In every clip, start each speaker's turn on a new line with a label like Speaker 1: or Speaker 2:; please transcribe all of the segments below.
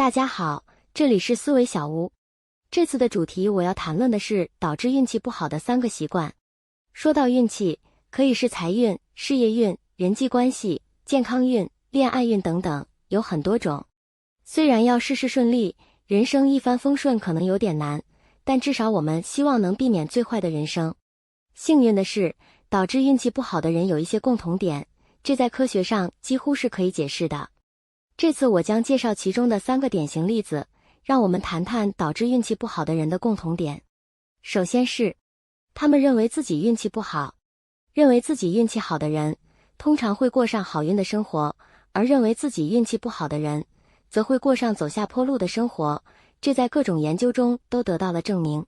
Speaker 1: 大家好，这里是思维小屋。这次的主题我要谈论的是导致运气不好的3个习惯。说到运气，可以是财运、事业运、人际关系、健康运、恋爱运等等，有很多种。虽然要事事顺利，人生一帆风顺可能有点难，但至少我们希望能避免最坏的人生。幸运的是，导致运气不好的人有一些共同点，这在科学上几乎是可以解释的。这次我将介绍其中的3个典型例子，让我们谈谈导致运气不好的人的共同点。首先是，他们认为自己运气不好。认为自己运气好的人，通常会过上好运的生活，而认为自己运气不好的人，则会过上走下坡路的生活，这在各种研究中都得到了证明。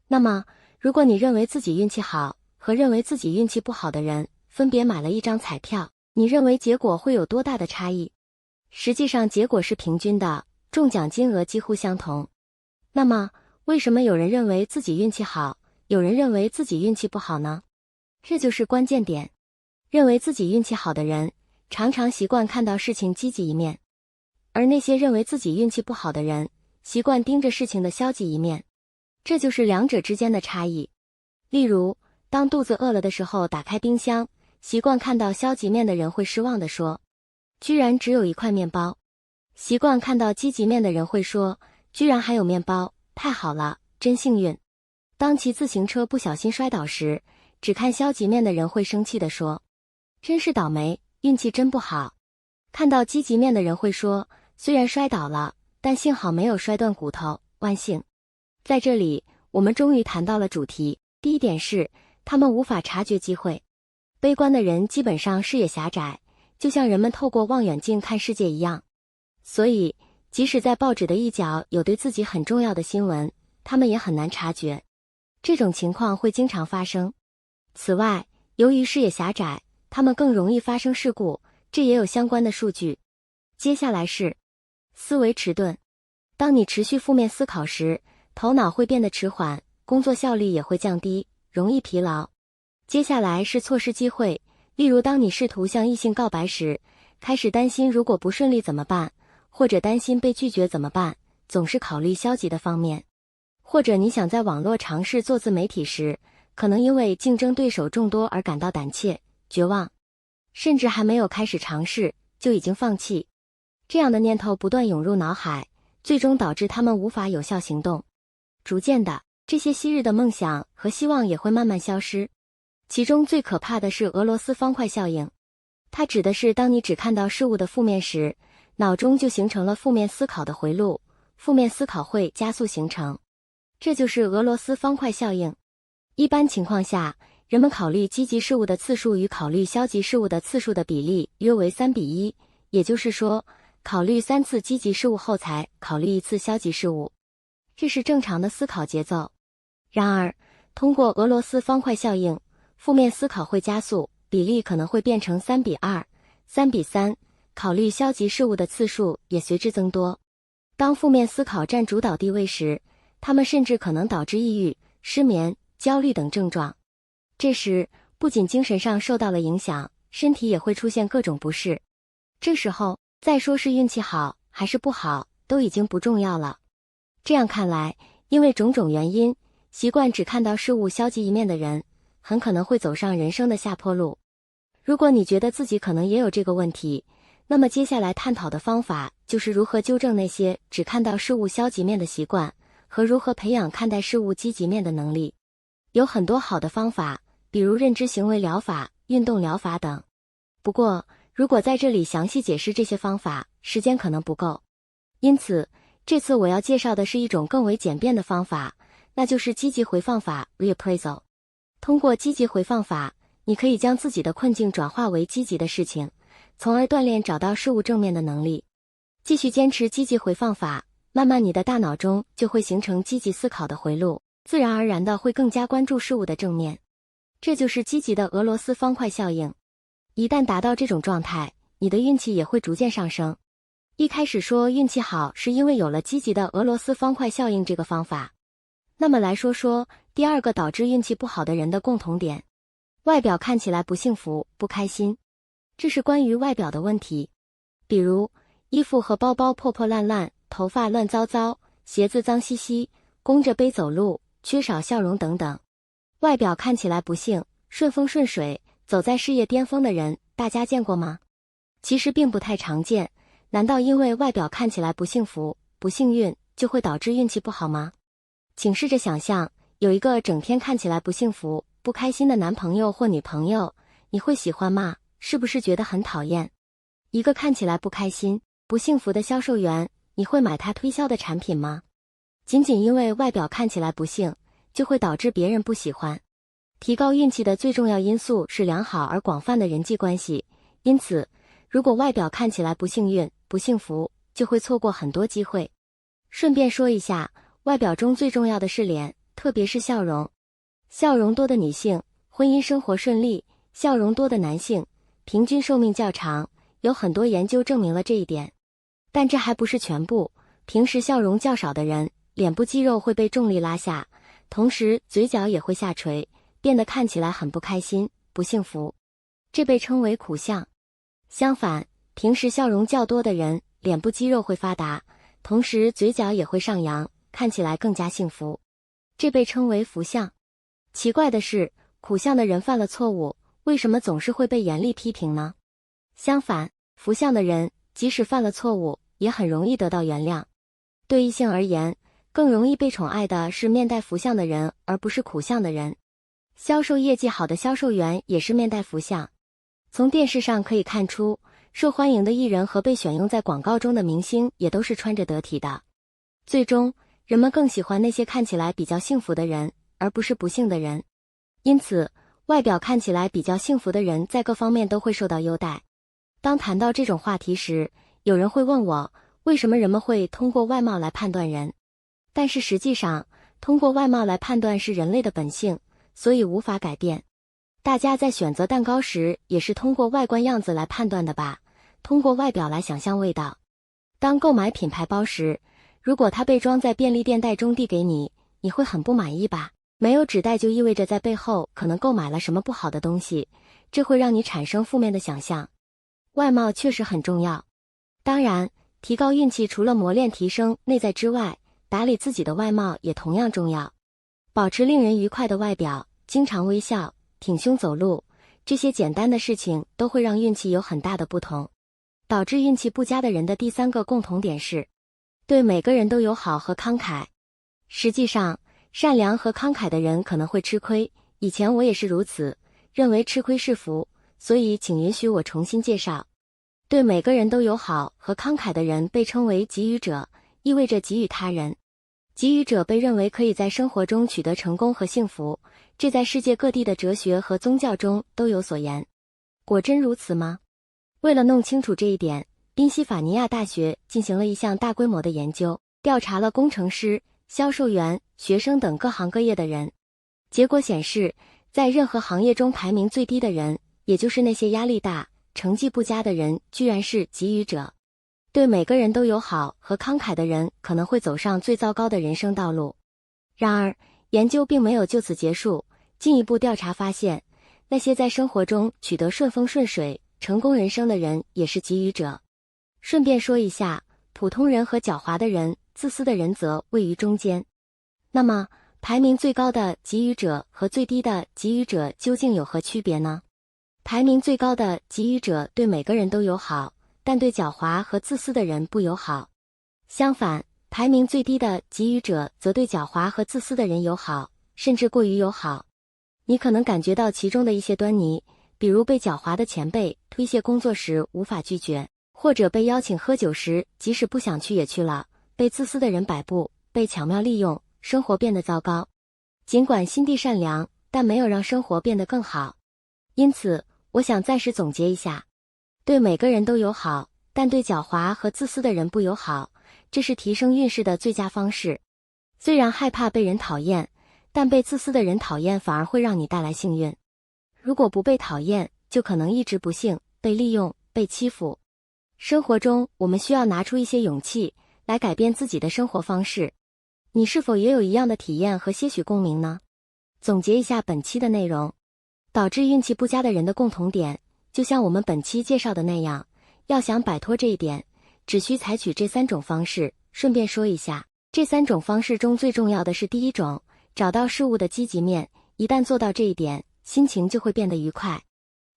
Speaker 1: 那么，如果你认为自己运气好，和认为自己运气不好的人分别买了一张彩票，你认为结果会有多大的差异？实际上结果是平均的，中奖金额几乎相同。那么，为什么有人认为自己运气好，有人认为自己运气不好呢？这就是关键点。认为自己运气好的人，常常习惯看到事情积极一面，而那些认为自己运气不好的人，习惯盯着事情的消极一面。这就是两者之间的差异。例如，当肚子饿了的时候，打开冰箱，习惯看到消极面的人会失望地说，居然只有一块面包。习惯看到积极面的人会说，居然还有面包，太好了，真幸运。当骑自行车不小心摔倒时，只看消极面的人会生气地说，真是倒霉，运气真不好。看到积极面的人会说，虽然摔倒了，但幸好没有摔断骨头，万幸。在这里，我们终于谈到了主题。第一点是，他们无法察觉机会。悲观的人基本上视野狭窄，就像人们透过望远镜看世界一样。所以，即使在报纸的一角有对自己很重要的新闻，他们也很难察觉。这种情况会经常发生。此外，由于视野狭窄，他们更容易发生事故，这也有相关的数据。接下来是思维迟钝。当你持续负面思考时，头脑会变得迟缓，工作效率也会降低，容易疲劳。接下来是错失机会。例如，当你试图向异性告白时，开始担心如果不顺利怎么办，或者担心被拒绝怎么办，总是考虑消极的方面。或者你想在网络尝试做自媒体时，可能因为竞争对手众多而感到胆怯、绝望，甚至还没有开始尝试，就已经放弃。这样的念头不断涌入脑海，最终导致他们无法有效行动。逐渐的，这些昔日的梦想和希望也会慢慢消失。其中最可怕的是俄罗斯方块效应。它指的是当你只看到事物的负面时，脑中就形成了负面思考的回路，负面思考会加速形成。这就是俄罗斯方块效应。一般情况下，人们考虑积极事物的次数与考虑消极事物的次数的比例约为3:1，也就是说，考虑3次积极事物后才考虑1次消极事物。这是正常的思考节奏。然而，通过俄罗斯方块效应，负面思考会加速，比例可能会变成3:2、3:3，考虑消极事物的次数也随之增多。当负面思考占主导地位时，它们甚至可能导致抑郁、失眠、焦虑等症状。这时，不仅精神上受到了影响，身体也会出现各种不适。这时候，再说是运气好还是不好，都已经不重要了。这样看来，因为种种原因，习惯只看到事物消极一面的人，很可能会走上人生的下坡路。如果你觉得自己可能也有这个问题，那么接下来探讨的方法就是如何纠正那些只看到事物消极面的习惯，和如何培养看待事物积极面的能力。有很多好的方法，比如认知行为疗法、运动疗法等。不过，如果在这里详细解释这些方法，时间可能不够。因此，这次我要介绍的是一种更为简便的方法，那就是积极回放法 （reappraisal）。通过积极回放法，你可以将自己的困境转化为积极的事情，从而锻炼找到事物正面的能力。继续坚持积极回放法，慢慢你的大脑中就会形成积极思考的回路，自然而然的会更加关注事物的正面。这就是积极的俄罗斯方块效应。一旦达到这种状态，你的运气也会逐渐上升。一开始说运气好是因为有了积极的俄罗斯方块效应这个方法。那么来说说第2个导致运气不好的人的共同点。外表看起来不幸福、不开心。这是关于外表的问题。比如，衣服和包包破破烂烂，头发乱糟糟，鞋子脏兮兮，弓着背走路，缺少笑容等等。外表看起来不幸、顺风顺水，走在事业巅峰的人，大家见过吗？其实并不太常见。难道因为外表看起来不幸福、不幸运，就会导致运气不好吗？请试着想象，有一个整天看起来不幸福、不开心的男朋友或女朋友，你会喜欢吗？是不是觉得很讨厌？一个看起来不开心、不幸福的销售员，你会买他推销的产品吗？仅仅因为外表看起来不幸，就会导致别人不喜欢。提高运气的最重要因素是良好而广泛的人际关系，因此，如果外表看起来不幸运、不幸福，就会错过很多机会。顺便说一下，外表中最重要的是脸，特别是笑容。笑容多的女性，婚姻生活顺利；笑容多的男性，平均寿命较长。有很多研究证明了这一点。但这还不是全部，平时笑容较少的人，脸部肌肉会被重力拉下，同时嘴角也会下垂，变得看起来很不开心、不幸福。这被称为苦相。相反，平时笑容较多的人，脸部肌肉会发达，同时嘴角也会上扬，看起来更加幸福。这被称为福相。奇怪的是，苦相的人犯了错误，为什么总是会被严厉批评呢？相反，福相的人即使犯了错误，也很容易得到原谅。对异性而言，更容易被宠爱的是面带福相的人，而不是苦相的人。销售业绩好的销售员也是面带福相。从电视上可以看出，受欢迎的艺人和被选用在广告中的明星也都是穿着得体的。最终，人们更喜欢那些看起来比较幸福的人，而不是不幸的人。因此，外表看起来比较幸福的人在各方面都会受到优待。当谈到这种话题时，有人会问我，为什么人们会通过外貌来判断人？但是实际上，通过外貌来判断是人类的本性，所以无法改变。大家在选择蛋糕时也是通过外观样子来判断的吧？通过外表来想象味道。当购买品牌包时，如果它被装在便利店袋中递给你，你会很不满意吧？没有纸袋就意味着在背后可能购买了什么不好的东西，这会让你产生负面的想象。外貌确实很重要。当然，提高运气除了磨练提升内在之外，打理自己的外貌也同样重要。保持令人愉快的外表，经常微笑，挺胸走路，这些简单的事情都会让运气有很大的不同。导致运气不佳的人的第三个共同点是，对每个人都友好和慷慨。实际上，善良和慷慨的人可能会吃亏，以前我也是如此，认为吃亏是福，所以请允许我重新介绍。对每个人都友好和慷慨的人被称为给予者，意味着给予他人。给予者被认为可以在生活中取得成功和幸福，这在世界各地的哲学和宗教中都有所言。果真如此吗？为了弄清楚这一点，宾夕法尼亚大学进行了一项大规模的研究，调查了工程师、销售员、学生等各行各业的人。结果显示，在任何行业中排名最低的人，也就是那些压力大、成绩不佳的人，居然是给予者。对每个人都友好和慷慨的人可能会走上最糟糕的人生道路。然而，研究并没有就此结束，进一步调查发现，那些在生活中取得顺风顺水、成功人生的人也是给予者。顺便说一下，普通人和狡猾的人、自私的人则位于中间。那么，排名最高的给予者和最低的给予者究竟有何区别呢？排名最高的给予者对每个人都友好，但对狡猾和自私的人不友好。相反，排名最低的给予者则对狡猾和自私的人友好，甚至过于友好。你可能感觉到其中的一些端倪，比如被狡猾的前辈推卸工作时无法拒绝，或者被邀请喝酒时即使不想去也去了，被自私的人摆布，被巧妙利用，生活变得糟糕。尽管心地善良，但没有让生活变得更好。因此，我想暂时总结一下，对每个人都友好，但对狡猾和自私的人不友好，这是提升运势的最佳方式。虽然害怕被人讨厌，但被自私的人讨厌反而会让你带来幸运。如果不被讨厌，就可能一直不幸，被利用，被欺负。生活中，我们需要拿出一些勇气，来改变自己的生活方式。你是否也有一样的体验和些许共鸣呢？总结一下本期的内容，导致运气不佳的人的共同点，就像我们本期介绍的那样，要想摆脱这一点，只需采取这3种方式：顺便说一下，这3种方式中最重要的是第一种，找到事物的积极面，一旦做到这一点，心情就会变得愉快。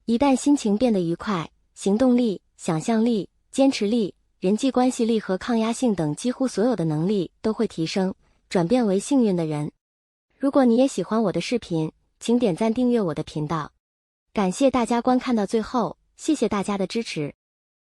Speaker 1: 一旦心情变得愉快，行动力、想象力、坚持力、人际关系力和抗压性等几乎所有的能力都会提升，转变为幸运的人。如果你也喜欢我的视频，请点赞订阅我的频道。感谢大家观看到最后，谢谢大家的支持。